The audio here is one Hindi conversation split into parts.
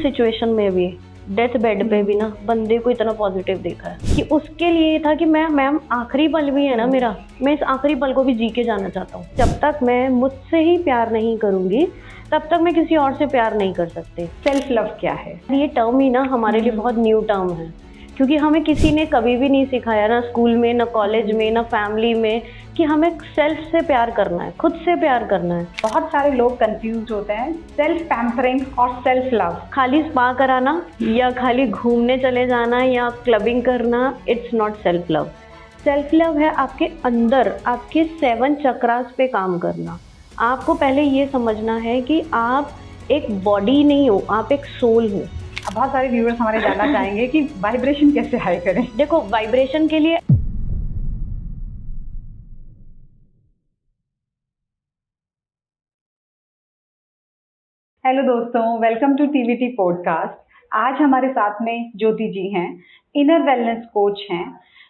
सिचुएशन में भी, डेथ बेड पे भी ना बंदे को इतना पॉजिटिव देखा है कि उसके लिए ये था कि मैम आखिरी पल भी है ना मेरा, मैं इस आखिरी पल को भी जी के जाना चाहता हूँ। जब तक मैं मुझसे ही प्यार नहीं करूँगी तब तक मैं किसी और से प्यार नहीं कर सकती। सेल्फ लव क्या है? ये टर्म ही ना हमारे लिए बहुत न्यू टर्म है, क्योंकि हमें किसी ने कभी भी नहीं सिखाया, ना स्कूल में, ना कॉलेज में, ना फैमिली में, कि हमें सेल्फ से प्यार करना है, खुद से प्यार करना है। बहुत सारे लोग कंफ्यूज होते हैं सेल्फ पैम्परिंग और सेल्फ लव। खाली स्पा कराना या खाली घूमने चले जाना या क्लबिंग करना, it's not self love. Self love है आपके अंदर, आपके 7 चक्रास पे काम करना। आपको पहले ये समझना है कि आप एक बॉडी नहीं हो, आप एक सोल हो। अब बहुत सारे व्यूअर्स हमारे जानना चाहेंगे कि वाइब्रेशन कैसे हाई करें। देखो, वाइब्रेशन के लिए हेलो दोस्तों, वेलकम टू टीवीटी पॉडकास्ट। आज हमारे साथ में ज्योति जी हैं, इनर वेलनेस कोच हैं,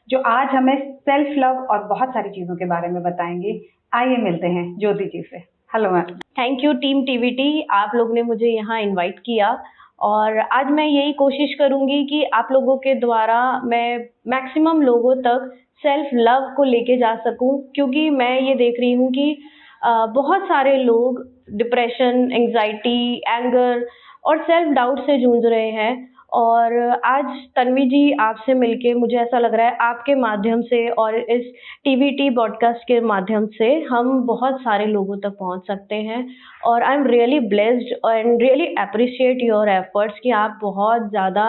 जो आज हमें सेल्फ लव और बहुत सारी चीज़ों के बारे में बताएंगे। आइए मिलते हैं ज्योति जी से। Hello ma'am. Thank you team TVT, आप लोग ने मुझे यहाँ इनवाइट किया और आज मैं यही कोशिश करूँगी कि आप लोगों के द्वारा मैं मैक्सिमम लोगों तक सेल्फ लव को लेके जा सकूँ, क्योंकि मैं ये देख रही हूँ कि बहुत सारे लोग डिप्रेशन, एंग्जाइटी, एंगर और सेल्फ डाउट से जूझ रहे हैं। और आज तन्वी जी आपसे मिलके मुझे ऐसा लग रहा है आपके माध्यम से और इस टीवीटी पॉडकास्ट के माध्यम से हम बहुत सारे लोगों तक पहुंच सकते हैं। और I am really blessed and really appreciate your efforts कि आप बहुत ज़्यादा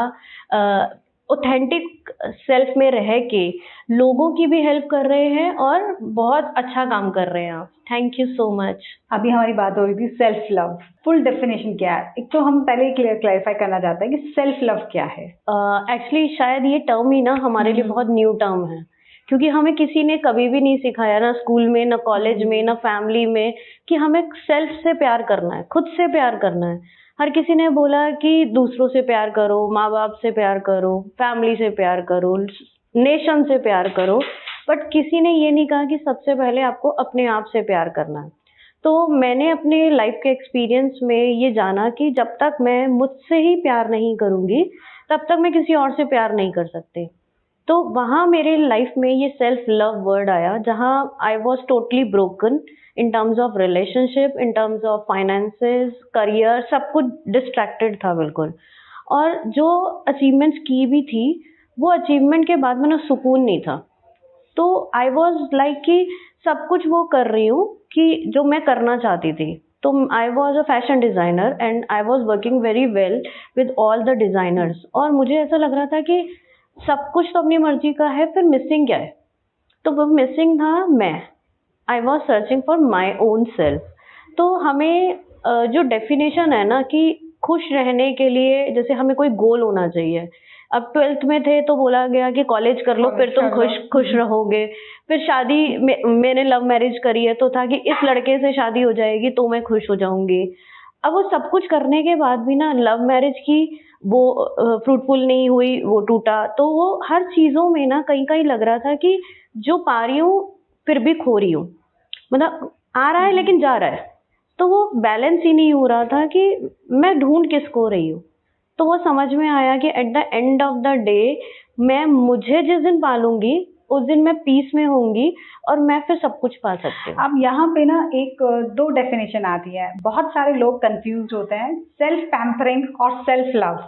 ऑथेंटिक सेल्फ में रह के लोगों की भी हेल्प कर रहे हैं और बहुत अच्छा काम कर रहे हैं आप। Thank you so much. अभी हमारी बात हो रही थी सेल्फ लव, फुल डेफिनेशन क्या है? एक तो हम पहले क्लैरिफाई करना चाहते हैं कि सेल्फ लव क्या है। एक्चुअली शायद ये टर्म ही ना हमारे लिए बहुत न्यू टर्म है, क्योंकि हमें किसी ने कभी भी नहीं सिखाया, ना स्कूल में, ना कॉलेज में, ना फैमिली में, कि हमें सेल्फ से प्यार करना है, खुद से प्यार करना है। हर किसी ने बोला कि दूसरों से प्यार करो, माँ बाप से प्यार करो, फैमिली से प्यार करो, नेशन से प्यार करो, बट किसी ने ये नहीं कहा कि सबसे पहले आपको अपने आप से प्यार करना है। तो मैंने अपने लाइफ के एक्सपीरियंस में ये जाना कि जब तक मैं मुझसे ही प्यार नहीं करूँगी तब तक मैं किसी और से प्यार नहीं कर सकती। तो वहाँ मेरे लाइफ में ये सेल्फ लव वर्ड आया, जहाँ I was totally broken in terms of relationship, in terms of finances, career, सब कुछ डिस्ट्रैक्टेड था बिल्कुल। और जो अचीवमेंट्स की भी थी, वो अचीवमेंट के बाद में ना सुकून नहीं था। तो आई वॉज लाइक कि सब कुछ वो कर रही हूँ कि जो मैं करना चाहती थी। तो I was a fashion designer and I was working very well with all the designers, और मुझे ऐसा लग रहा था कि सब कुछ तो अपनी मर्जी का है, फिर मिसिंग क्या है? तो वो मिसिंग था मैं। I was searching for my own self. तो हमें जो डेफिनेशन है ना कि खुश रहने के लिए जैसे हमें कोई गोल होना चाहिए। अब 12th में थे तो बोला गया कि कॉलेज कर लो, फिर तुम खुश रहोगे। फिर शादी मैंने लव मैरिज करी है तो था कि इस लड़के से शादी हो जाएगी तो मैं खुश हो जाऊंगी। अब वो सब कुछ करने के बाद भी ना लव मैरिज की वो फ्रूटफुल नहीं हुई, वो टूटा। तो वो हर चीज़ों में ना कहीं कहीं लग रहा था कि जो पा रही हूँ फिर भी खो रही हूँ, मतलब आ रहा है लेकिन जा रहा है। तो वो बैलेंस ही नहीं हो रहा था कि मैं ढूंढ किसको रही हूँ। तो वो समझ में आया कि at the end of the day मैं मुझे जिस दिन पालूंगी उस दिन मैं पीस में होंगी और मैं फिर सब कुछ पा सकती हूँ। अब यहाँ पे ना एक दो डेफिनेशन आती है। बहुत सारे लोग कंफ्यूज होते हैं सेल्फ पैम्परिंग और सेल्फ लव,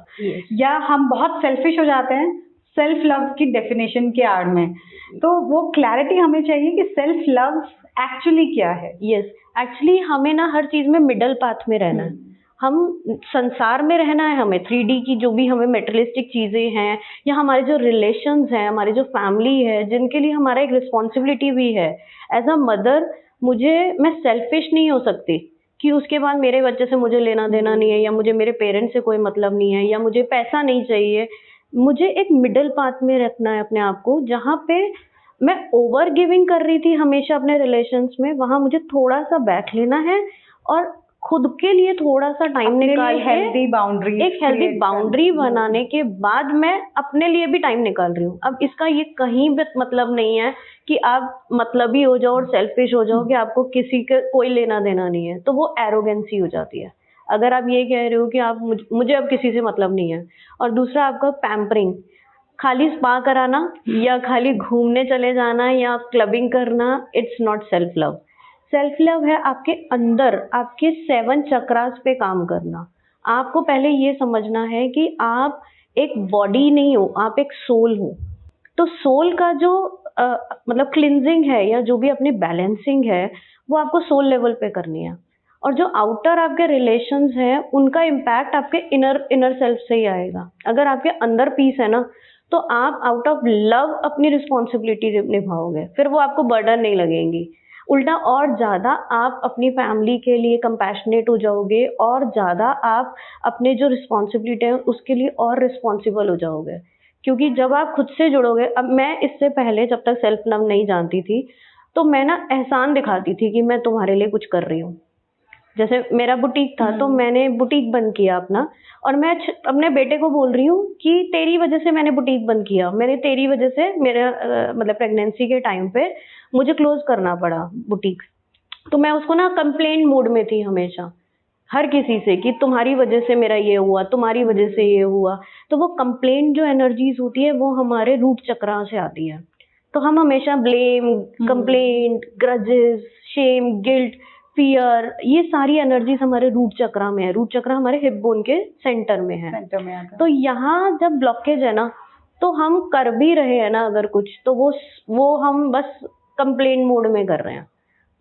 या हम बहुत सेल्फिश हो जाते हैं सेल्फ लव की डेफिनेशन के आड़ में। तो वो क्लैरिटी हमें चाहिए कि सेल्फ लव एक्चुअली क्या है। यस, एक्चुअली हमें ना हर चीज़ में मिडल पाथ में रहना है। हम संसार में रहना है, हमें 3D की जो भी हमें मेटेरियलिस्टिक चीज़ें हैं, या हमारे जो रिलेशंस हैं, हमारी जो फैमिली है, जिनके लिए हमारा एक रिस्पॉन्सिबिलिटी भी है। एज अ मदर मैं सेल्फिश नहीं हो सकती कि उसके बाद मेरे बच्चे से मुझे लेना देना नहीं है, या मुझे मेरे पेरेंट्स से कोई मतलब नहीं है, या मुझे पैसा नहीं चाहिए। मुझे एक मिडल पाथ में रखना है अपने आप को, जहाँ पे मैं ओवर गिविंग कर रही थी हमेशा अपने रिलेशंस में, वहाँ मुझे थोड़ा सा बैठ लेना है और खुद के लिए थोड़ा सा टाइम निकाल के हेल्दी बाउंड्री, एक हेल्दी बाउंड्री बनाने के बाद मैं अपने लिए भी टाइम निकाल रही हूँ। अब इसका ये कहीं भी मतलब नहीं है कि आप मतलबी हो जाओ और सेल्फिश हो जाओ कि आपको किसी के कोई लेना देना नहीं है, तो वो एरोगेंसी हो जाती है। अगर आप ये कह रहे हो कि आप मुझे अब किसी से मतलब नहीं है, और दूसरा आपका पैम्परिंग, खाली स्पा कराना या खाली घूमने चले जाना या क्लबिंग करना, it's not self love. Self love है आपके अंदर, आपके 7 चक्रास पे काम करना। आपको पहले ये समझना है कि आप एक बॉडी नहीं हो, आप एक सोल हो। तो सोल का जो मतलब क्लिनजिंग है या जो भी अपनी बैलेंसिंग है, वो आपको सोल लेवल पे करनी है। और जो आउटर आपके रिलेशंस हैं, उनका इम्पैक्ट आपके इनर सेल्फ से ही आएगा। अगर आपके अंदर पीस है ना, तो आप आउट ऑफ लव अपनी रिस्पॉन्सिबिलिटी निभाओगे, फिर वो आपको बर्डन नहीं लगेंगी। उल्टा और ज़्यादा आप अपनी फैमिली के लिए कंपैशनेट हो जाओगे, और ज़्यादा आप अपने जो रिस्पॉन्सिबिलिटी है उसके लिए और रिस्पॉन्सिबल हो जाओगे। क्योंकि जब आप खुद से जुड़ोगे, अब मैं इससे पहले जब तक सेल्फ लव नहीं जानती थी, तो मैं ना एहसान दिखाती थी कि मैं तुम्हारे लिए कुछ कर रही हूँ। जैसे मेरा बुटीक था, तो मैंने बुटीक बंद किया अपना, और मैं अपने बेटे को बोल रही हूँ कि तेरी वजह से मैंने बुटीक बंद किया, मैंने तेरी वजह से मेरा मतलब प्रेगनेंसी के टाइम पे मुझे क्लोज करना पड़ा बुटीक। तो मैं उसको ना कंप्लेंट मूड में थी हमेशा, हर किसी से, कि तुम्हारी वजह से मेरा ये हुआ, तुम्हारी वजह से ये हुआ। तो वो कंप्लेंट जो एनर्जीज होती है, वो हमारे रूट चक्रा से आती है। तो हम हमेशा blame, complaint, grudges, shame, guilt, fear, ये सारी एनर्जीज हमारे रूट चक्रा में है। रूट चक्रा हमारे हिप बोन के सेंटर में है। सेंटर में आता है। तो यहाँ जब ब्लॉकेज है ना, तो हम कर भी रहे हैं ना अगर कुछ, तो वो हम बस कंप्लेंट मोड में कर रहे हैं।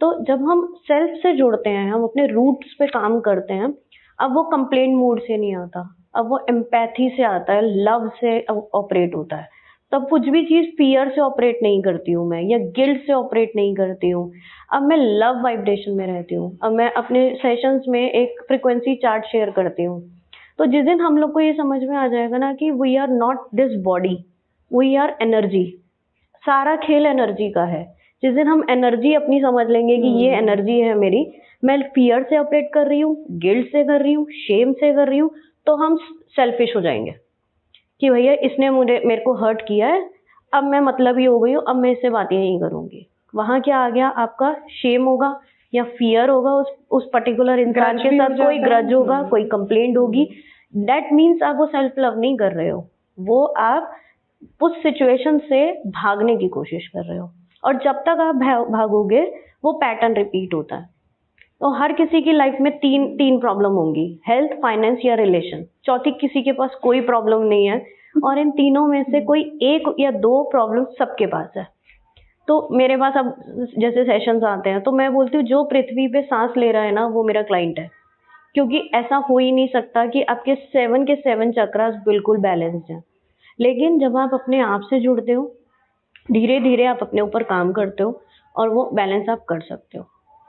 तो जब हम सेल्फ से जुड़ते हैं, हम अपने रूट्स पे काम करते हैं, अब वो कंप्लेंट मूड से नहीं आता, अब वो एम्पैथी से आता है, लव से ऑपरेट होता है। तब कुछ भी चीज़ फियर से ऑपरेट नहीं करती हूँ मैं, या गिल्ट से ऑपरेट नहीं करती हूँ। अब मैं लव वाइब्रेशन में रहती हूँ। अब मैं अपने सेशंस में एक फ्रिक्वेंसी चार्ट शेयर करती हूँ। तो जिस दिन हम लोग को ये समझ में आ जाएगा ना कि we are not this body, we are energy, सारा खेल एनर्जी का है। जिस दिन हम एनर्जी अपनी समझ लेंगे कि ये एनर्जी है मेरी, मैं फियर से ऑपरेट कर रही हूँ, गिल्ट से कर रही हूँ, शेम से कर रही हूँ, तो हम सेल्फिश हो जाएंगे कि भैया इसने मेरे को हर्ट किया है, अब मैं मतलब ही हो गई हूँ, अब मैं इससे बातें नहीं करूँगी। वहाँ क्या आ गया, आपका शेम होगा या फियर होगा, उस पर्टिकुलर इंसान के साथ कोई ग्रज होगा, कोई कंप्लेंट होगी। दैट मीन्स आप वो सेल्फ लव नहीं कर रहे हो, वो आप उस सिचुएशन से भागने की कोशिश कर रहे हो। और जब तक आप भागोगे, वो पैटर्न रिपीट होता है। तो हर किसी की लाइफ में तीन प्रॉब्लम होंगी, हेल्थ, फाइनेंस या रिलेशन। चौथी किसी के पास कोई प्रॉब्लम नहीं है, और इन तीनों में से कोई एक या दो प्रॉब्लम सबके पास है। तो मेरे पास अब जैसे सेशंस आते हैं, तो मैं बोलती हूँ जो पृथ्वी पे सांस ले रहा है ना, वो मेरा क्लाइंट है। क्योंकि ऐसा हो ही नहीं सकता कि आपके 7 के 7 चक्रास बिल्कुल बैलेंस्ड हैं। लेकिन जब आप अपने आप से जुड़ते हो, धीरे धीरे आप अपने ऊपर काम करते हो, और वो बैलेंस आप कर सकते हो।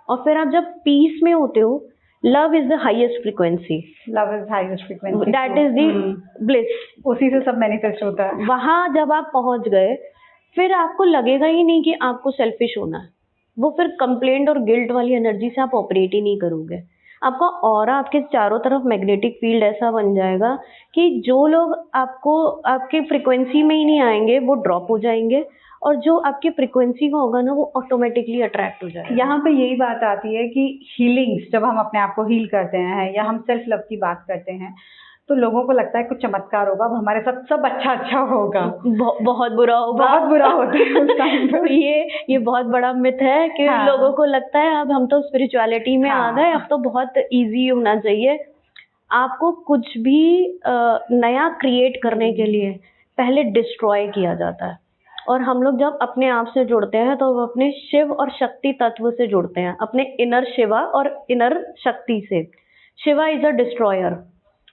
और फिर आप जब पीस में होते हो, love is the highest frequency, love is highest frequency, that is the bliss, उसी से सब मैनिफेस्ट होता है। वहाँ जब आप पहुँच गए, फिर आपको लगेगा ही नहीं कि आपको सेल्फिश होना है। वो फिर कंप्लेंट और गिल्ट वाली एनर्जी से आप ऑपरेट ही नहीं करोगे। आपका ऑरा, आपके चारों तरफ मैग्नेटिक फील्ड ऐसा बन जाएगा कि जो लोग आपको आपके फ्रीक्वेंसी में ही नहीं आएंगे, वो ड्रॉप हो जाएंगे, और जो आपके फ्रीक्वेंसी का होगा ना, वो ऑटोमेटिकली अट्रैक्ट हो जाएगा। यहाँ पे यही बात आती है कि हीलिंग्स, जब हम अपने आप को हील करते हैं या हम सेल्फ लव की बात करते हैं, तो लोगों को लगता है कुछ चमत्कार होगा, अब हमारे साथ सब अच्छा होगा, बहुत बुरा होगा, बहुत बुरा होता है उस टाइम पे। ये बहुत बड़ा मिथ है कि लोगों को लगता है अब हम तो स्पिरिचुअलिटी में आ गए, अब तो बहुत इजी होना चाहिए। आपको कुछ भी नया क्रिएट करने के लिए पहले डिस्ट्रॉय किया जाता है। और हम लोग जब अपने आप से जुड़ते हैं, तो अपने शिव और शक्ति तत्व से जुड़ते हैं, अपने इनर शिवा और इनर शक्ति से। शिवा इज अ डिस्ट्रॉयर,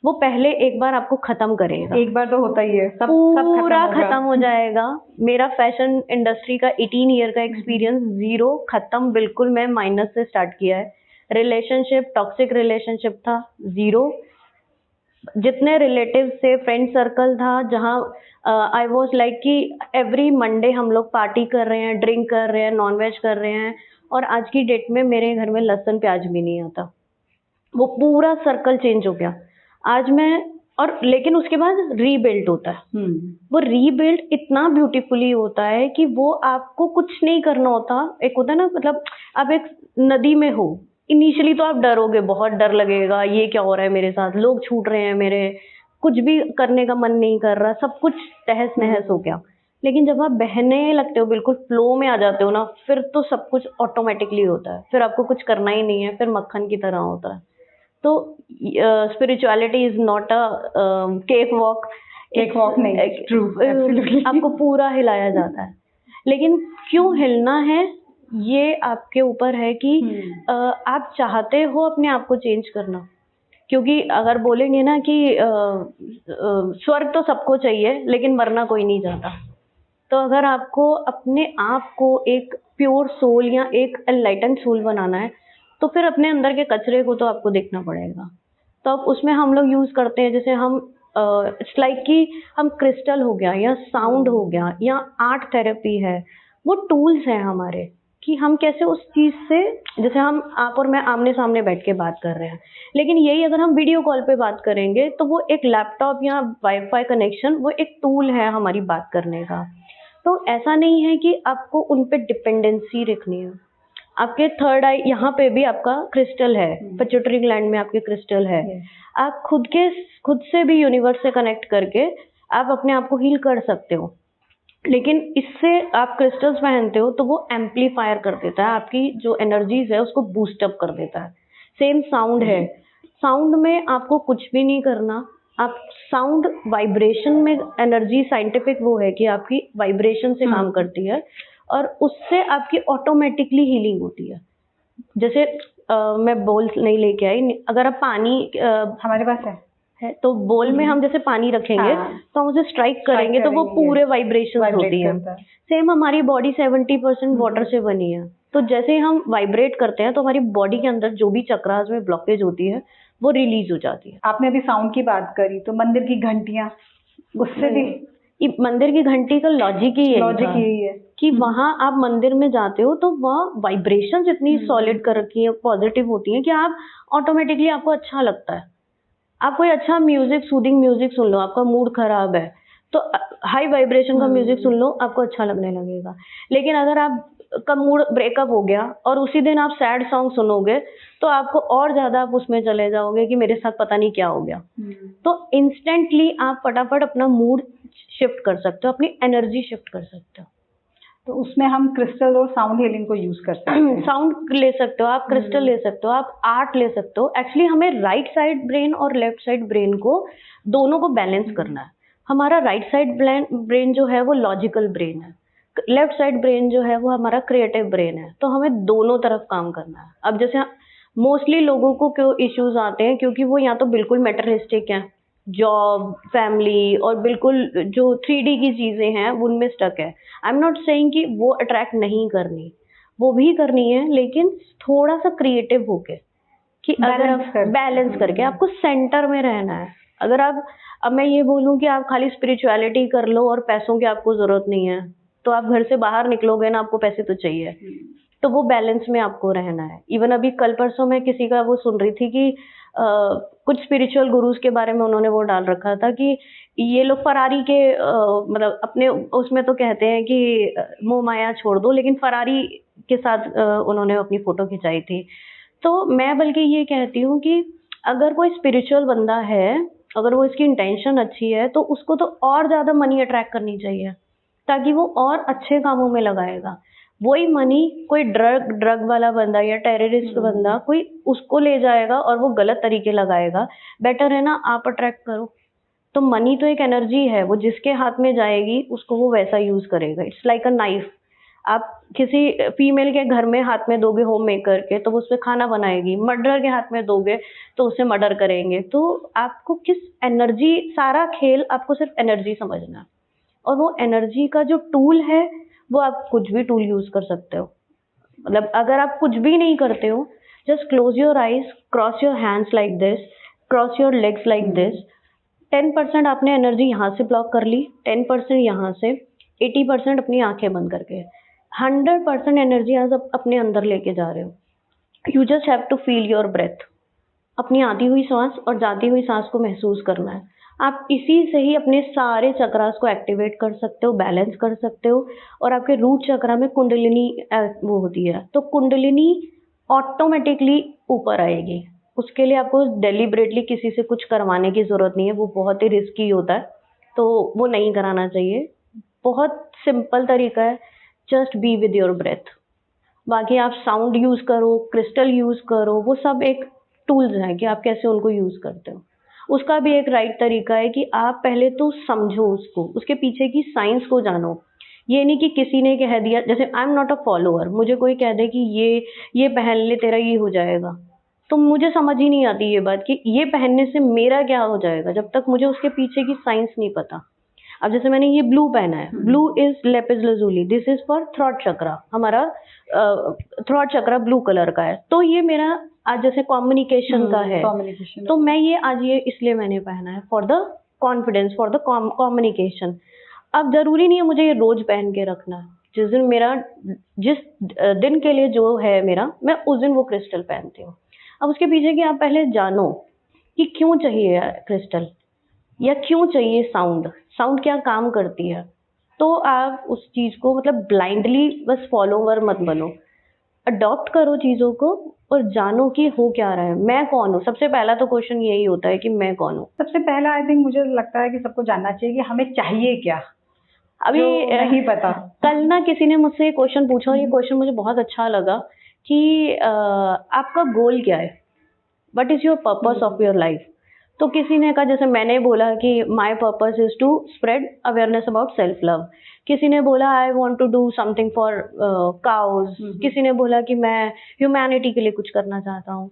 वो पहले एक बार आपको खत्म करेगा। एक बार तो होता ही है, सब पूरा खत्म हो जाएगा। मेरा फैशन इंडस्ट्री का 18 ईयर का एक्सपीरियंस, 0 खत्म, बिल्कुल मैं माइनस से स्टार्ट किया है। रिलेशनशिप, टॉक्सिक रिलेशनशिप था, 0। जितने रिलेटिव से फ्रेंड सर्कल था, जहाँ आई वॉज लाइक कि एवरी मंडे हम लोग पार्टी कर रहे हैं, ड्रिंक कर रहे हैं, नॉनवेज कर रहे हैं, और आज की डेट में मेरे घर में लहसुन प्याज भी नहीं आता। वो पूरा सर्कल चेंज हो गया आज मैं। और लेकिन उसके बाद रीबिल्ड होता है। वो रीबिल्ड इतना ब्यूटीफुली होता है कि वो आपको कुछ नहीं करना होता। एक होता है ना, मतलब आप एक नदी में हो, इनिशियली तो आप डरोगे, बहुत डर लगेगा, ये क्या हो रहा है मेरे साथ, लोग छूट रहे हैं मेरे, कुछ भी करने का मन नहीं कर रहा, सब कुछ तहस नहस हो गया। लेकिन जब आप बहने लगते हो, बिल्कुल फ्लो में आ जाते हो ना, फिर तो सब कुछ ऑटोमेटिकली होता है, फिर आपको कुछ करना ही नहीं है, फिर मक्खन की तरह होता है। तो spirituality is not a cake walk. Cake walk नहीं, ट्रू, एब्सोल्युटली। आपको पूरा हिलाया जाता है, लेकिन क्यों हिलना है ये आपके ऊपर है कि आप चाहते हो अपने आप को चेंज करना। क्योंकि अगर बोलेंगे ना कि स्वर्ग तो सबको चाहिए लेकिन मरना कोई नहीं चाहता, तो अगर आपको अपने आप को एक प्योर सोल या एक एनलाइटन सोल बनाना है, तो फिर अपने अंदर के कचरे को तो आपको देखना पड़ेगा। तो अब उसमें हम लोग यूज करते हैं, जैसे हम इट्स लाइक कि हम क्रिस्टल हो गया या साउंड हो गया या आर्ट थेरेपी है, वो टूल्स हैं हमारे कि हम कैसे उस चीज से, जैसे हम आप और मैं आमने सामने बैठ के बात कर रहे हैं, लेकिन यही अगर हम वीडियो कॉल पे बात करेंगे तो वो एक लैपटॉप या वाईफाई कनेक्शन, वो एक टूल है हमारी बात करने का। तो ऐसा नहीं है कि आपको उन पे डिपेंडेंसी रखनी है। आपके थर्ड आई यहाँ पे भी आपका क्रिस्टल है, पिट्यूटरी ग्लैंड में आपके क्रिस्टल है। आप खुद से भी यूनिवर्स से कनेक्ट करके आप अपने आप को हील कर सकते हो। लेकिन इससे आप क्रिस्टल्स पहनते हो तो वो एम्पलीफायर कर देता है, आपकी जो एनर्जीज है उसको बूस्ट अप कर देता है। सेम साउंड है, साउंड में आपको कुछ भी नहीं करना, आप साउंड वाइब्रेशन में एनर्जी, साइंटिफिक वो है कि आपकी वाइब्रेशन से काम करती है और उससे आपकी ऑटोमेटिकली हीलिंग होती है। जैसे मैं बोल नहीं लेके आई, अगर आप पानी हमारे पास है तो बोल में हम जैसे पानी रखेंगे तो हम उसे स्ट्राइक करेंगे तो वो पूरे वाइब्रेशन होती है। सेम हमारी बॉडी 70% वाटर से बनी है, तो जैसे ही हम वाइब्रेट करते हैं तो हमारी बॉडी के अंदर जो भी चक्रास में ब्लॉकेज होती है वो रिलीज हो जाती है। आपने अभी साउंड की बात करी, तो मंदिर की घंटियां, उससे भी मंदिर की घंटी का लॉजिक ही यही है कि वहां आप मंदिर में जाते हो तो वहाँ वाइब्रेशंस इतनी सॉलिड कर रखी है, पॉजिटिव होती है कि आप ऑटोमेटिकली आपको अच्छा लगता है। आप कोई अच्छा म्यूजिक, सूदिंग म्यूजिक सुन लो, आपका मूड खराब है तो हाई वाइब्रेशन का म्यूजिक सुन लो, आपको अच्छा लगने लगेगा। लेकिन अगर आप का मूड ब्रेकअप हो गया और उसी दिन आप सैड सॉन्ग सुनोगे तो आपको और ज्यादा आप उसमें चले जाओगे कि मेरे साथ पता नहीं क्या हो गया। तो इंस्टेंटली आप फटाफट अपना मूड शिफ्ट कर सकते हो, अपनी एनर्जी शिफ्ट कर सकते हो। तो उसमें हम क्रिस्टल और साउंड हीलिंग को यूज कर सकते हैं। साउंड ले सकते हो आप, क्रिस्टल ले सकते हो आप, आर्ट ले सकते हो। एक्चुअली हमें राइट साइड ब्रेन और लेफ्ट साइड ब्रेन को, दोनों को बैलेंस करना है। हमारा राइट साइड ब्रेन जो है वो लॉजिकल ब्रेन है, लेफ्ट साइड ब्रेन जो है वो हमारा क्रिएटिव ब्रेन है। तो हमें दोनों तरफ काम करना है। अब जैसे मोस्टली लोगों को क्यों इश्यूज आते हैं, क्योंकि वो या तो बिल्कुल मेटरिस्टिक हैं, जॉब, फैमिली और बिल्कुल जो 3D की चीजें हैं उनमें स्टक है। आई एम नॉट सेइंग कि वो अट्रैक्ट नहीं करनी, वो भी करनी है, लेकिन थोड़ा सा क्रिएटिव होके कि अगर आप बैलेंस करके आपको सेंटर में रहना है। अगर आप, अब मैं ये बोलूं कि आप खाली स्पिरिचुअलिटी कर लो और पैसों की आपको जरूरत नहीं है, तो आप घर से बाहर निकलोगे ना, आपको पैसे तो चाहिए, तो वो बैलेंस में आपको रहना है। इवन अभी कल परसों मैं किसी का वो सुन रही थी कि कुछ स्पिरिचुअल गुरुज के बारे में उन्होंने वो डाल रखा था कि ये लोग फरारी के मतलब अपने उसमें तो कहते हैं कि मोह माया छोड़ दो, लेकिन फरारी के साथ उन्होंने अपनी फोटो खिंचाई थी। तो मैं बल्कि ये कहती हूँ कि अगर कोई स्पिरिचुअल बंदा है, अगर वो इसकी इंटेंशन अच्छी है, तो उसको तो और ज्यादा मनी अट्रैक्ट करनी चाहिए, ताकि वो और अच्छे कामों में लगाएगा। वही मनी कोई ड्रग वाला बंदा या टेररिस्ट बंदा कोई उसको ले जाएगा और वो गलत तरीके लगाएगा। बेटर है ना आप अट्रैक्ट करो। तो मनी तो एक एनर्जी है, वो जिसके हाथ में जाएगी उसको वो वैसा यूज करेगा। It's like a knife. आप किसी फीमेल के घर में हाथ में दोगे होम मेकर के, तो वो उससे खाना बनाएगी। मर्डर के हाथ में दोगे तो उससे मर्डर करेंगे। तो आपको किस एनर्जी, सारा खेल आपको सिर्फ एनर्जी समझना है, और वो एनर्जी का जो टूल है वो आप कुछ भी टूल यूज कर सकते हो। मतलब अगर आप कुछ भी नहीं करते हो, just close your eyes, cross your hands like this, cross your legs like this. 10% आपने एनर्जी यहाँ से ब्लॉक कर ली, 10% यहाँ से, 80% अपनी आंखें बंद करके, 100% एनर्जी आज आप अपने अंदर लेके जा रहे हो। You just have to feel your breath. अपनी आती हुई सांस और जाती हुई सांस को महसूस करना है। आप इसी से ही अपने सारे चक्रास को एक्टिवेट कर सकते हो, बैलेंस कर सकते हो। और आपके रूट चक्रा में कुंडलिनी वो होती है, तो कुंडलिनी ऑटोमेटिकली ऊपर आएगी। उसके लिए आपको डेलिबरेटली किसी से कुछ करवाने की ज़रूरत नहीं है, वो बहुत ही रिस्की होता है, तो वो नहीं कराना चाहिए। बहुत सिंपल तरीका है, just be with your breath. बाकी आप साउंड यूज़ करो, क्रिस्टल यूज़ करो, वो सब एक टूल्स हैं कि आप कैसे उनको यूज़ करते हो। उसका भी एक राइट तरीका है कि आप पहले तो समझो उसको, उसके पीछे की साइंस को जानो। ये नहीं कि किसी ने कह दिया, जैसे I am not a follower, मुझे कोई कह दे कि ये पहन ले तेरा ये हो जाएगा, तो मुझे समझ ही नहीं आती ये बात कि ये पहनने से मेरा क्या हो जाएगा, जब तक मुझे उसके पीछे की साइंस नहीं पता। अब जैसे मैंने ये ब्लू पहना है, blue is lapis lazuli, this is for throat chakra, हमारा थ्रॉट चक्रा ब्लू कलर का है, तो ये मेरा आज जैसे कम्युनिकेशन का है, कम्युनिकेशन। तो मैं ये आज ये इसलिए मैंने पहना है for the confidence, for the communication. अब जरूरी नहीं है मुझे ये रोज पहन के रखना है, जिस दिन मेरा जिस दिन के लिए जो है मेरा, मैं उस दिन वो क्रिस्टल पहनती हूँ। अब उसके पीछे की आप पहले जानो कि क्यों चाहिए क्रिस्टल, या क्यों चाहिए साउंड, साउंड क्या काम करती है, तो आप उस चीज को मतलब ब्लाइंडली बस फॉलोवर मत बनो, अडॉप्ट करो चीजों को और जानो कि हो क्या रहा है, मैं कौन हूँ। सबसे पहला तो क्वेश्चन यही होता है कि मैं कौन हूँ। सबसे पहला आई थिंक मुझे लगता है कि सबको जानना चाहिए कि हमें चाहिए क्या, अभी जो नहीं पता। कल ना किसी ने मुझसे क्वेश्चन पूछा और ये क्वेश्चन मुझे बहुत अच्छा लगा कि आपका गोल क्या है, what is your purpose of your life. तो किसी ने कहा, जैसे मैंने बोला कि my purpose is to spread awareness about self love, किसी ने बोला I want to do something for cause, किसी ने बोला कि मैं ह्यूमैनिटी के लिए कुछ करना चाहता हूँ।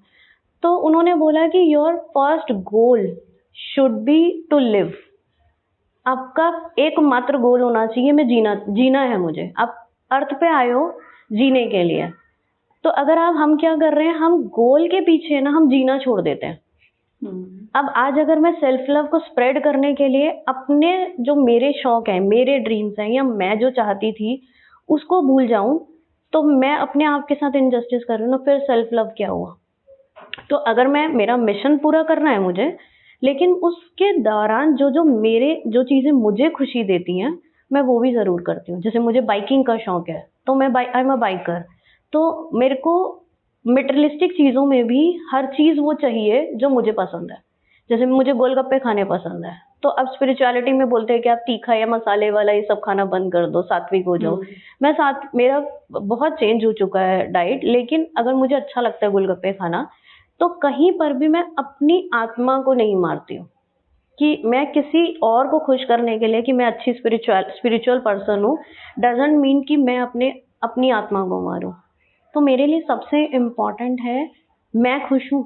तो उन्होंने बोला कि your first goal should be to live. आपका एकमात्र गोल होना चाहिए, मैं जीना है मुझे। आप अर्थ पे आए हो जीने के लिए, तो अगर हम क्या कर रहे हैं, हम गोल के पीछे ना हम जीना छोड़ देते हैं। अब आज अगर मैं सेल्फ लव को स्प्रेड करने के लिए अपने जो मेरे शौक हैं, मेरे ड्रीम्स हैं, या मैं जो चाहती थी उसको भूल जाऊं, तो मैं अपने आप के साथ इनजस्टिस कर रही हूँ ना, फिर सेल्फ लव क्या हुआ। तो अगर मेरा मिशन पूरा करना है मुझे, लेकिन उसके दौरान जो चीजें मुझे खुशी देती हैं मैं वो भी जरूर करती हूँ। जैसे मुझे बाइकिंग का शौक है, तो मैं आई एम अ बाइकर, तो मेरे को मटेरियलिस्टिक चीजों में भी हर चीज वो चाहिए जो मुझे पसंद है। जैसे मुझे गोलगप्पे खाने पसंद है, तो अब स्पिरिचुअलिटी में बोलते हैं कि आप तीखा या मसाले वाला ये सब खाना बंद कर दो, सात्विक हो जाओ। मेरा बहुत चेंज हो चुका है डाइट, लेकिन अगर मुझे अच्छा लगता है गोलगप्पे खाना, तो कहीं पर भी मैं अपनी आत्मा को नहीं मारती हूँ कि मैं किसी और को खुश करने के लिए कि मैं अच्छी स्पिरिचुअल पर्सन हूँ, डजंट मीन कि मैं अपनी आत्मा को मारूं। तो मेरे लिए सबसे इम्पोर्टेंट है मैं खुश हूँ।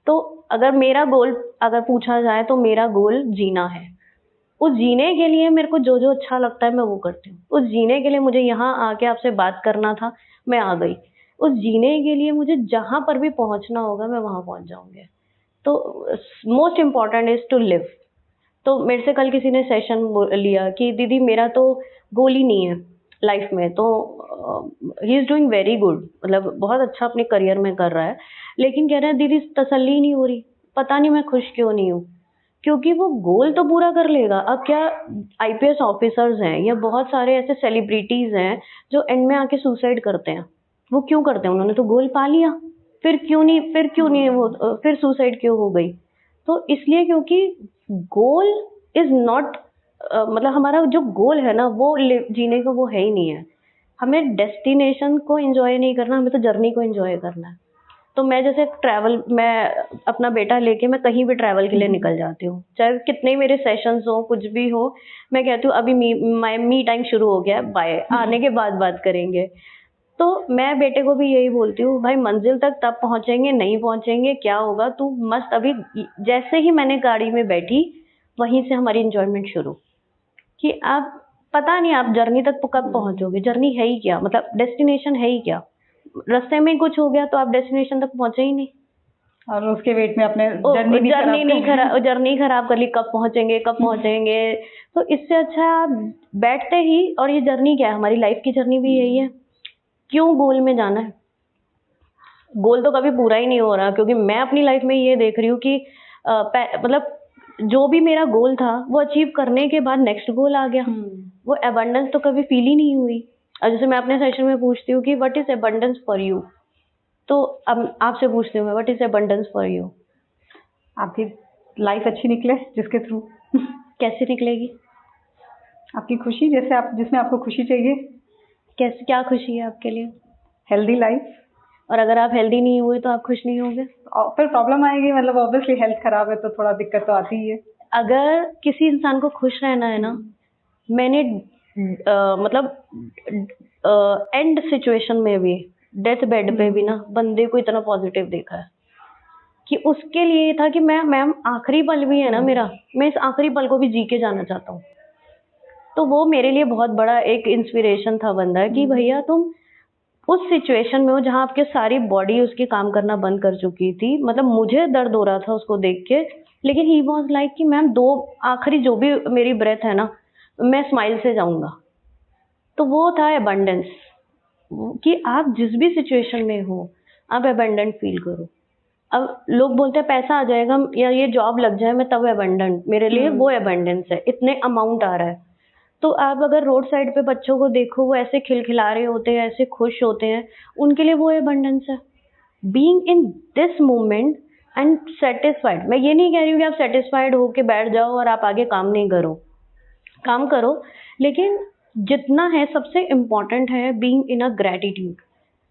तो अगर मेरा गोल अगर पूछा जाए तो मेरा गोल जीना है। उस जीने के लिए मेरे को जो जो अच्छा लगता है मैं वो करती हूँ। उस जीने के लिए मुझे यहाँ आके आपसे बात करना था, मैं आ गई। उस जीने के लिए मुझे जहाँ पर भी पहुँचना होगा मैं वहाँ पहुँच जाऊंगी। तो most important is to live. तो मेरे से कल किसी ने सेशन लिया कि दीदी मेरा तो गोल ही नहीं है लाइफ में, तो he is doing very good, मतलब बहुत अच्छा अपने करियर में कर रहा है, लेकिन कह रहे हैं दीदी तसल्ली नहीं हो रही, पता नहीं मैं खुश क्यों नहीं हूँ। क्योंकि वो गोल तो पूरा कर लेगा। अब क्या आईपीएस ऑफिसर्स हैं या बहुत सारे ऐसे सेलिब्रिटीज हैं जो एंड में आके सुसाइड करते हैं, वो क्यों करते हैं? उन्होंने तो गोल पा लिया, फिर क्यों नहीं वो फिर सुसाइड क्यों हो गई? तो इसलिए क्योंकि गोल इज नॉट मतलब हमारा जो गोल है ना वो जीने का वो है ही नहीं है। हमें डेस्टिनेशन को एंजॉय नहीं करना, हमें तो जर्नी को एंजॉय करना है। तो मैं जैसे मैं अपना बेटा लेके मैं कहीं भी ट्रैवल के लिए निकल जाती हूँ, चाहे कितने मेरे सेशंस हो, कुछ भी हो, मैं कहती हूँ अभी मी टाइम शुरू हो गया है, बाय, आने के बाद बात करेंगे। तो मैं बेटे को भी यही बोलती हूँ, भाई मंजिल तक तब पहुंचेंगे, नहीं पहुंचेंगे क्या होगा, तू मस्त अभी। जैसे ही मैंने गाड़ी में बैठी वहीं से हमारी इंजॉयमेंट शुरू, कि आप पता नहीं आप जर्नी तक कब पहुंचोगे, जर्नी है ही क्या, मतलब डेस्टिनेशन है ही क्या। रास्ते में कुछ हो गया तो आप डेस्टिनेशन तक पहुंचे ही नहीं, और उसके वेट में अपने जर्नी खराब कर ली, कब पहुंचेंगे। तो इससे अच्छा आप बैठते ही, और ये जर्नी क्या है, हमारी लाइफ की जर्नी भी यही है। क्यों गोल में जाना है? गोल तो कभी पूरा ही नहीं हो रहा, क्योंकि मैं अपनी लाइफ में ये देख रही हूँ कि मतलब जो भी मेरा गोल था वो अचीव करने के बाद नेक्स्ट गोल आ गया, वो एबंडेंस तो कभी फील ही नहीं हुई। और जैसे मैं अपने सेशन में पूछती हूँ कि what is abundance for you, तो अब आपसे पूछती हूँ मैं, what is abundance for you? आपकी लाइफ अच्छी निकले जिसके थ्रू। कैसे निकलेगी? आपकी खुशी, जैसे आप जिसमें आपको खुशी चाहिए। कैसे, क्या खुशी है आपके लिए? Healthy life. और अगर आप हेल्दी नहीं हुए तो आप खुश नहीं होगे? और फिर प्रॉब्लम आएगी, मतलब ऑब्वियसली हेल्थ खराब है तो थोड़ा दिक्कत तो आती ही है। अगर किसी इंसान को खुश रहना है ना, मैंने मतलब एंड सिचुएशन में भी, डेथ बेड पे भी ना, बंदे को इतना पॉजिटिव देखा है कि उसके लिए ये था कि मैम आखिरी पल भी है ना मेरा, मैं इस आखिरी पल को भी जी के जाना चाहता हूँ। तो वो मेरे लिए बहुत बड़ा एक इंस्पिरेशन था बंदा, कि भैया तुम उस सिचुएशन में हो जहाँ आपके सारी बॉडी उसकी काम करना बंद कर चुकी थी, मतलब मुझे दर्द हो रहा था उसको देख के, लेकिन ही वॉज लाइक कि मैम दो आखिरी जो भी मेरी ब्रेथ है ना, मैं स्माइल से जाऊंगा। तो वो था एबंडेंस, कि आप जिस भी सिचुएशन में हो आप एबंडेंट फील करो। अब लोग बोलते हैं पैसा आ जाएगा या ये जॉब लग जाए मैं तब एबंडेंट, मेरे लिए वो एबंडेंस है, इतने अमाउंट आ रहा है। तो आप अगर रोड साइड पे बच्चों को देखो, वो ऐसे खिलखिला रहे होते हैं, ऐसे खुश होते हैं, उनके लिए वो एबंडेंस है। Being in this moment and satisfied. मैं ये नहीं कह रही हूँ कि आप सेटिस्फाइड होके बैठ जाओ और आप आगे काम नहीं करो, काम करो, लेकिन जितना है सबसे इम्पोर्टेंट है बीइंग इन अ ग्रेटिट्यूड।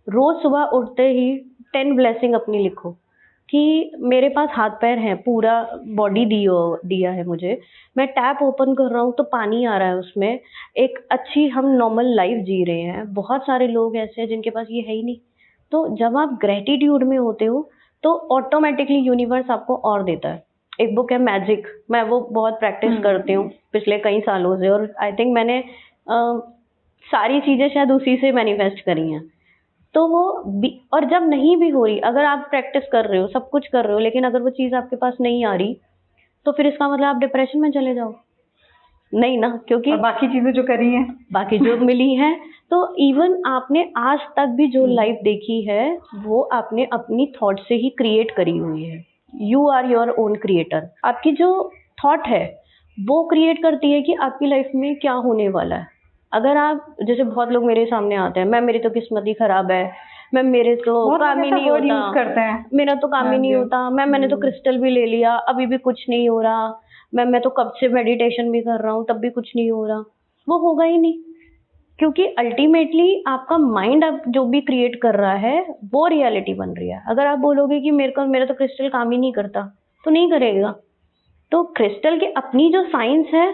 रोज सुबह उठते ही 10 ब्लेसिंग अपनी लिखो, कि मेरे पास हाथ पैर है, पूरा बॉडी दिया है मुझे, मैं टैप ओपन कर रहा हूँ तो पानी आ रहा है उसमें, एक अच्छी हम नॉर्मल लाइफ जी रहे हैं। बहुत सारे लोग ऐसे हैं जिनके पास ये है ही नहीं। तो जब आप ग्रेटिट्यूड में होते हो तो ऑटोमेटिकली यूनिवर्स आपको और देता है। एक बुक है मैजिक, मैं वो बहुत प्रैक्टिस करती हूँ पिछले कई सालों से, और आई थिंक मैंने सारी चीजें शायद उसी से मैनिफेस्ट करी हैं। तो वो और जब नहीं भी हो रही, अगर आप प्रैक्टिस कर रहे हो, सब कुछ कर रहे हो, लेकिन अगर वो चीज़ आपके पास नहीं आ रही, तो फिर इसका मतलब आप डिप्रेशन में चले जाओ, नहीं ना, क्योंकि और बाकी चीजें जो करी हैं, बाकी जो मिली हैं, तो इवन आपने आज तक भी जो लाइफ देखी है वो आपने अपनी थॉट से ही क्रिएट करी हुई है। You are your own creator. आपकी जो थॉट है वो क्रिएट करती है कि आपकी लाइफ में क्या होने वाला है। अगर आप, जैसे बहुत लोग मेरे सामने आते हैं, मैम मेरी तो किस्मत ही खराब है, मैम मेरे तो काम ही नहीं होता, करते हैं मेरा तो काम ही नहीं होता, मैम मैंने तो क्रिस्टल भी ले लिया अभी भी कुछ नहीं हो रहा, मैम मैं तो कब से मेडिटेशन भी कर रहा हूँ तब भी कुछ नहीं हो रहा। वो होगा ही नहीं, क्योंकि अल्टीमेटली आपका माइंड अब जो भी क्रिएट कर रहा है वो रियलिटी बन रही है। अगर आप बोलोगे कि मेरा तो क्रिस्टल काम ही नहीं करता, तो नहीं करेगा। तो क्रिस्टल की अपनी जो साइंस है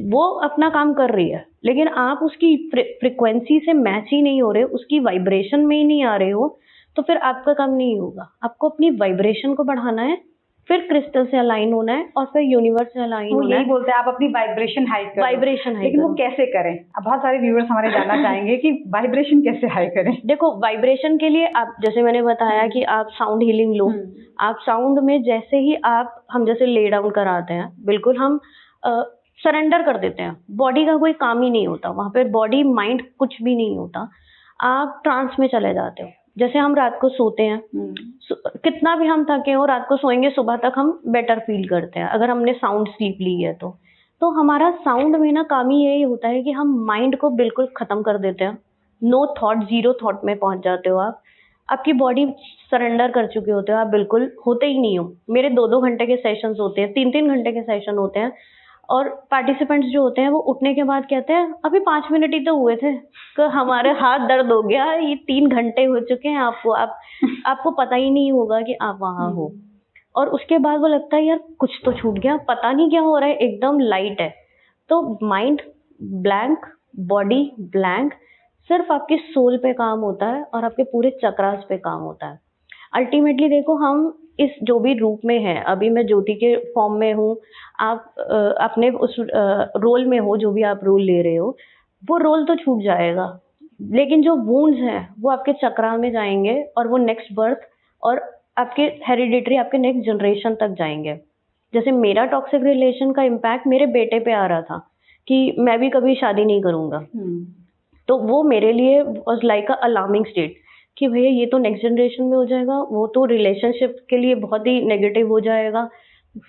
वो अपना काम कर रही है, लेकिन आप उसकी फ्रिक्वेंसी से मैच ही नहीं हो रहे, उसकी वाइब्रेशन में ही नहीं आ रहे हो, तो फिर आपका काम नहीं होगा। आपको अपनी वाइब्रेशन को बढ़ाना है, फिर क्रिस्टल से अलाइन होना है, और फिर यूनिवर्स से अलाइन होना है। यही बोलते हैं आप अपनी वाइब्रेशन हाई करो। वाइब्रेशन हाई लेकिन करो। वो कैसे करें? अब बहुत सारे व्यूअर्स हमारे जानना चाहेंगे कि वाइब्रेशन कैसे हाई करें। देखो, वाइब्रेशन के लिए आप, जैसे मैंने बताया कि आप साउंड हीलिंग लो। आप साउंड में जैसे ही हम जैसे ले डाउन कराते हैं, बिल्कुल हम सरेंडर कर देते हैं, बॉडी का कोई काम ही नहीं होता वहां पे, बॉडी माइंड कुछ भी नहीं होता, आप ट्रांस में चले जाते हो। जैसे हम रात को सोते हैं, कितना भी हम थके हो, रात को सोएंगे, सुबह तक हम बेटर फील करते हैं अगर हमने साउंड स्लीप ली है तो हमारा साउंड में ना काम ही यही होता है कि हम माइंड को बिल्कुल खत्म कर देते हैं। नो थॉट, जीरो थॉट में पहुंच जाते हो आप। आपकी बॉडी सरेंडर कर चुके होते हो, आप बिल्कुल होते ही नहीं हो। मेरे 2-2 घंटे के सेशंस होते हैं, 3-3 घंटे के सेशन होते हैं, और पार्टिसिपेंट्स जो होते हैं वो उठने के बाद कहते हैं अभी 5 मिनट ही तो हुए थे, तो हमारे हाथ दर्द हो गया, ये 3 घंटे हो चुके हैं, आपको पता ही नहीं होगा कि आप वहां हो। और उसके बाद वो लगता है यार कुछ तो छूट गया, पता नहीं क्या हो रहा है, एकदम लाइट है। तो माइंड ब्लैंक, बॉडी ब्लैंक, सिर्फ आपकी सोल पे काम होता है और आपके पूरे चक्रास पे काम होता है। अल्टीमेटली देखो, हम इस जो भी रूप में है, अभी मैं ज्योति के फॉर्म में हूँ, आप अपने उस रोल में हो, जो भी आप रोल ले रहे हो, वो रोल तो छूट जाएगा, लेकिन जो वुंड्स हैं वो आपके चक्रा में जाएंगे, और वो नेक्स्ट बर्थ और आपके हेरिडिटरी, आपके नेक्स्ट जनरेशन तक जाएंगे। जैसे मेरा टॉक्सिक रिलेशन का इम्पैक्ट मेरे बेटे पे आ रहा था कि मैं भी कभी शादी नहीं करूंगा, तो वो मेरे लिए was like a alarming state कि भैया ये तो नेक्स्ट जनरेशन में हो जाएगा, वो तो रिलेशनशिप के लिए बहुत ही नेगेटिव हो जाएगा।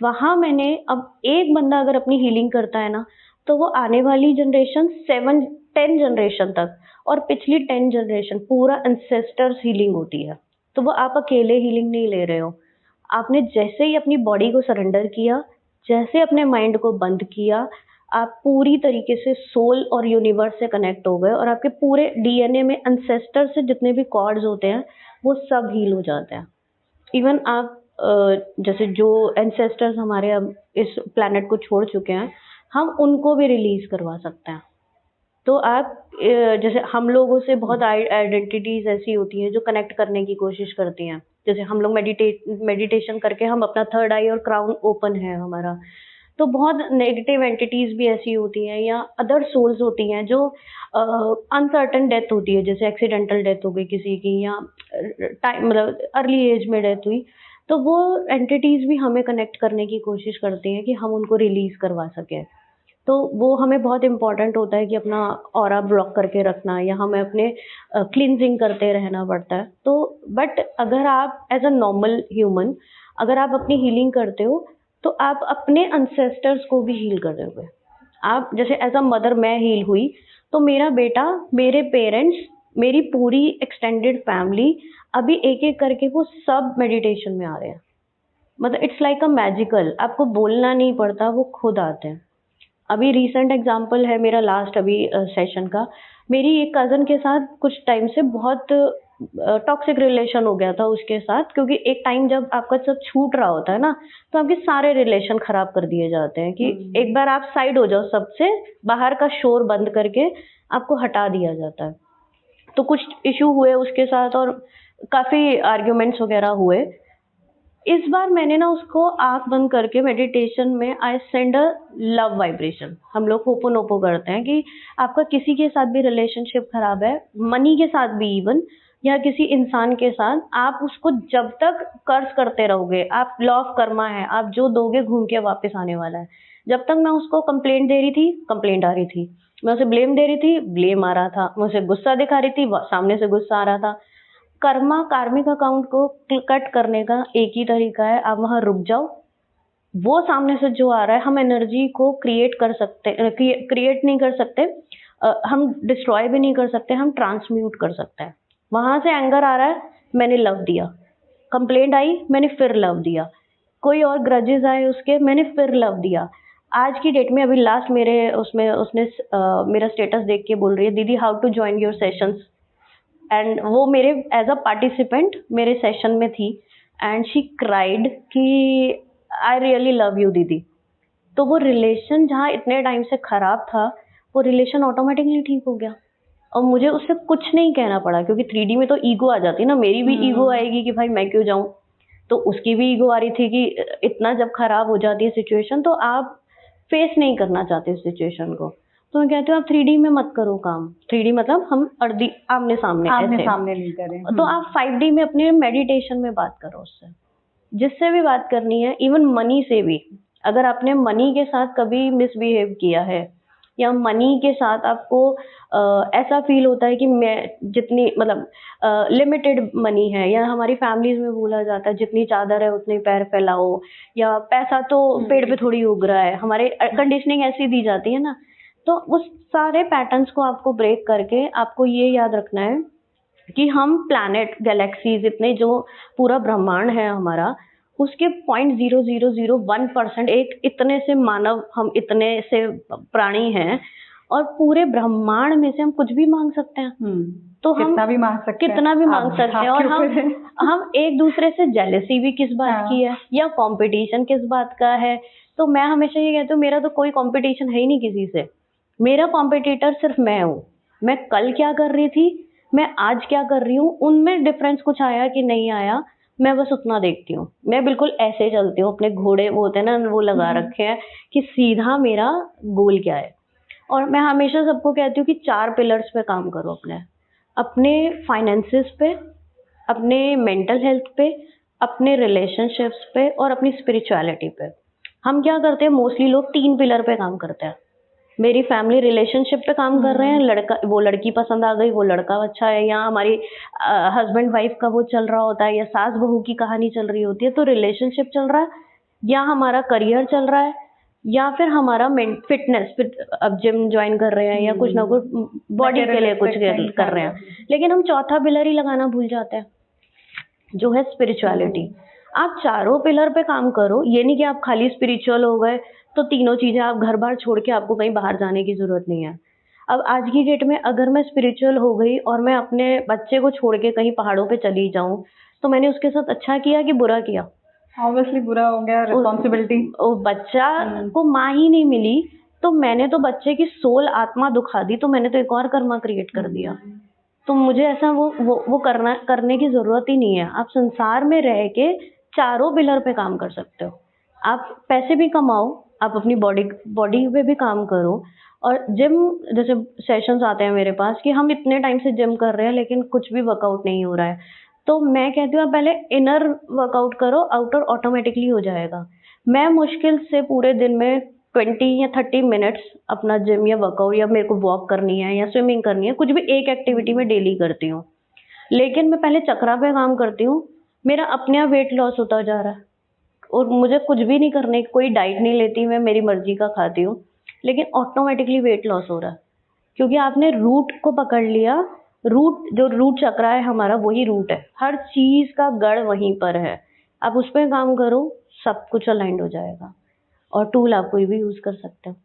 वहां मैंने, अब एक बंदा अगर अपनी हीलिंग करता है ना, तो वो आने वाली जनरेशन 7-10 जनरेशन तक और पिछली 10 जनरेशन पूरा एंसेस्टर्स हीलिंग होती है। तो वो आप अकेले हीलिंग नहीं ले रहे हो। आपने जैसे ही अपनी बॉडी को सरेंडर किया, जैसे अपने माइंड को बंद किया, आप पूरी तरीके से सोल और यूनिवर्स से कनेक्ट हो गए और आपके पूरे डीएनए में एंसेस्टर से जितने भी कॉर्ड्स होते हैं वो सब हील हो जाते हैं। इवन आप जैसे जो एंसेस्टर्स हमारे अब इस प्लैनेट को छोड़ चुके हैं, हम उनको भी रिलीज करवा सकते हैं। तो आप जैसे हम लोगों से बहुत आइडेंटिटीज ऐसी होती हैं जो कनेक्ट करने की कोशिश करती हैं। जैसे हम लोग मेडिटेशन करके हम अपना थर्ड आई और क्राउन ओपन है हमारा, तो बहुत नेगेटिव एंटिटीज भी ऐसी होती हैं या अदर सोल्स होती हैं जो अनसर्टन डेथ होती है, जैसे एक्सीडेंटल डेथ हो गई किसी की या टाइम मतलब अर्ली एज में डेथ हुई, तो वो एंटिटीज भी हमें कनेक्ट करने की कोशिश करती हैं कि हम उनको रिलीज करवा सकें। तो वो हमें बहुत इम्पोर्टेंट होता है कि अपना ऑरा ब्लॉक करके रखना या हमें अपने क्लींजिंग करते रहना पड़ता है। तो बट अगर आप एज अ नॉर्मल ह्यूमन अगर आप अपनी हीलिंग करते हो तो आप अपने अनसेस्टर्स को भी हील कर रहे हो। आप जैसे एज अ मदर मैं हील हुई तो मेरा बेटा, मेरे पेरेंट्स, मेरी पूरी एक्सटेंडेड फैमिली अभी एक एक करके वो सब मेडिटेशन में आ रहे हैं। मतलब इट्स लाइक अ मैजिकल, आपको बोलना नहीं पड़ता, वो खुद आते हैं। अभी रीसेंट एग्जांपल है मेरा लास्ट अभी सेशन का। मेरी एक कज़न के साथ कुछ टाइम से बहुत टॉक्सिक रिलेशन हो गया था उसके साथ, क्योंकि एक टाइम जब आपका सब छूट रहा होता है ना, तो आपके सारे रिलेशन खराब कर दिए जाते हैं कि एक बार आप साइड हो जाओ, सबसे बाहर का शोर बंद करके आपको हटा दिया जाता है। तो कुछ इशू हुए उसके साथ और काफ़ी आर्ग्यूमेंट्स वगैरह हुए। इस बार मैंने ना उसको आंख बंद करके मेडिटेशन में I send a love vibration. हम लोग होपोनोपो करते हैं कि आपका किसी के साथ भी रिलेशनशिप खराब है, मनी के साथ भी इवन, या किसी इंसान के साथ, आप उसको जब तक कर्ज करते रहोगे, आप लॉ ऑफ कर्मा है, आप जो दोगे घूम के वापस आने वाला है। जब तक मैं उसको कंप्लेंट दे रही थी, कंप्लेंट आ रही थी, मैं उसे ब्लेम दे रही थी, ब्लेम आ रहा था, मैं उसे गुस्सा दिखा रही थी, सामने से गुस्सा आ रहा था। कर्मा कार्मिक अकाउंट को कट करने का एक ही तरीका है, आप वहां रुक जाओ। वो सामने से जो आ रहा है, हम एनर्जी को क्रिएट कर सकते, क्रिएट नहीं कर सकते, हम डिस्ट्रॉय भी नहीं कर सकते, हम ट्रांसम्यूट कर सकते हैं। वहां से एंगर आ रहा है, मैंने लव दिया। कंप्लेंट आई, मैंने फिर लव दिया। कोई और ग्रजेस आए उसके, मैंने फिर लव दिया। आज की डेट में अभी लास्ट मेरे उसमें उसने मेरा स्टेटस देख के बोल रही है, दीदी how to join your sessions, and वो मेरे एज अ पार्टिसिपेंट मेरे सेशन में थी एंड शी क्राइड कि आई रियली लव यू दीदी। तो वो रिलेशन जहाँ इतने टाइम से खराब था, वो रिलेशन ऑटोमेटिकली ठीक हो गया और मुझे उससे कुछ नहीं कहना पड़ा, क्योंकि 3D में तो ईगो आ जाती है ना, मेरी भी ईगो आएगी कि भाई मैं क्यों जाऊं, तो उसकी भी ईगो आ रही थी कि इतना जब खराब हो जाती है सिचुएशन तो आप फेस नहीं करना चाहते उस सिचुएशन को। तो मैं कहती हूँ आप 3D में मत करो काम। 3D मतलब हम आमने सामने नहीं करें। तो आप 5D में अपने मेडिटेशन में बात करो उससे, जिससे भी बात करनी है, इवन मनी से भी। अगर आपने मनी के साथ कभी मिसबिहेव किया है या मनी के साथ आपको ऐसा फील होता है कि मैं जितनी मतलब लिमिटेड मनी है, या हमारी फैमिलीज में बोला जाता है जितनी चादर है उतने पैर फैलाओ, या पैसा तो पेड़ पे थोड़ी उग रहा है, हमारे कंडीशनिंग ऐसी दी जाती है ना। तो उस सारे पैटर्न्स को आपको ब्रेक करके आपको ये याद रखना है कि हम प्लैनेट, गैलेक्सीज, इतने जो पूरा ब्रह्मांड है हमारा, उसके 0.0001% एक इतने से मानव, हम इतने से प्राणी हैं और पूरे ब्रह्मांड में से हम कुछ भी मांग सकते हैं। तो हम कितना भी मांग सकते हैं, कितना भी मांग सकते हैं। और हम एक दूसरे से जेलसी भी किस बात की है या कंपटीशन किस बात का है। तो मैं हमेशा ये कहती हूँ, मेरा तो कोई कंपटीशन है ही नहीं किसी से, मेरा कॉम्पिटिटर सिर्फ मैं हूँ। मैं कल क्या कर रही थी, मैं आज क्या कर रही हूँ, उनमें डिफरेंस कुछ आया कि नहीं आया, मैं बस उतना देखती हूँ। मैं बिल्कुल ऐसे चलती हूँ, अपने घोड़े वो होते हैं ना, वो लगा रखे हैं कि सीधा मेरा गोल क्या है। और मैं हमेशा सबको कहती हूँ कि 4 पिलर्स पे काम करो, अपने फाइनेंसेस पे, अपने मेंटल हेल्थ पे, अपने रिलेशनशिप्स पे और अपनी स्पिरिचुअलिटी पे। हम क्या करते हैं, मोस्टली लोग 3 पिलर पे काम करते हैं। मेरी फैमिली रिलेशनशिप पे काम कर रहे हैं, लड़का वो लड़की पसंद आ गई, वो लड़का अच्छा है, या हमारी हस्बैंड वाइफ का वो चल रहा होता है, या सास बहू की कहानी चल रही होती है, तो रिलेशनशिप चल रहा है, या हमारा करियर चल रहा है, या फिर हमारा फिटनेस, अब जिम ज्वाइन कर रहे हैं या कुछ ना कुछ बॉडी के लिए कुछ कर रहे हैं। लेकिन हम चौथा पिलर ही लगाना भूल जाते हैं। जो है स्पिरिचुअलिटी। आप चारों पिलर पे काम करो, ये नहीं कि आप खाली स्पिरिचुअल हो गए तो तीनों चीजें आप घर बार छोड़ के आपको कहीं बाहर जाने की जरूरत नहीं है। अब आज की डेट में अगर मैं स्पिरिचुअल हो गई और मैं अपने बच्चे को छोड़ के कहीं पहाड़ों पे चली जाऊं, तो मैंने उसके साथ अच्छा किया कि बुरा किया? ऑब्वियसली बुरा हो गया, रिस्पॉन्सिबिलिटी। वो बच्चा को माँ ही नहीं मिली, तो मैंने तो बच्चे की सोल आत्मा दुखा दी, तो मैंने तो एक और कर्मा क्रिएट कर दिया। तो मुझे ऐसा वो करने की जरूरत ही नहीं है। आप संसार में रह के चारों पिलर पे काम कर सकते हो। आप पैसे भी कमाओ, आप अपनी बॉडी पे भी काम करो। और जिम जैसे सेशंस आते हैं मेरे पास कि हम इतने टाइम से जिम कर रहे हैं लेकिन कुछ भी वर्कआउट नहीं हो रहा है, तो मैं कहती हूँ आप पहले इनर वर्कआउट करो, आउटर ऑटोमेटिकली हो जाएगा। मैं मुश्किल से पूरे दिन में 20 या 30 मिनट्स अपना जिम या वर्कआउट, या मेरे को वॉक करनी है या स्विमिंग करनी है, कुछ भी एक एक्टिविटी में डेली करती हूँ। लेकिन मैं पहले चक्रा पे काम करती हूँ, मेरा अपने आप वेट लॉस होता जा रहा है और मुझे कुछ भी नहीं करने, कोई डाइट नहीं लेती, मैं मेरी मर्जी का खाती हूँ, लेकिन ऑटोमेटिकली वेट लॉस हो रहा है क्योंकि आपने रूट को पकड़ लिया। जो रूट चक्रा है हमारा, वही रूट है, हर चीज का गढ़ वहीं पर है। आप उस पर काम करो, सब कुछ अलाइंड हो जाएगा। और टूल आप कोई भी यूज कर सकते हो।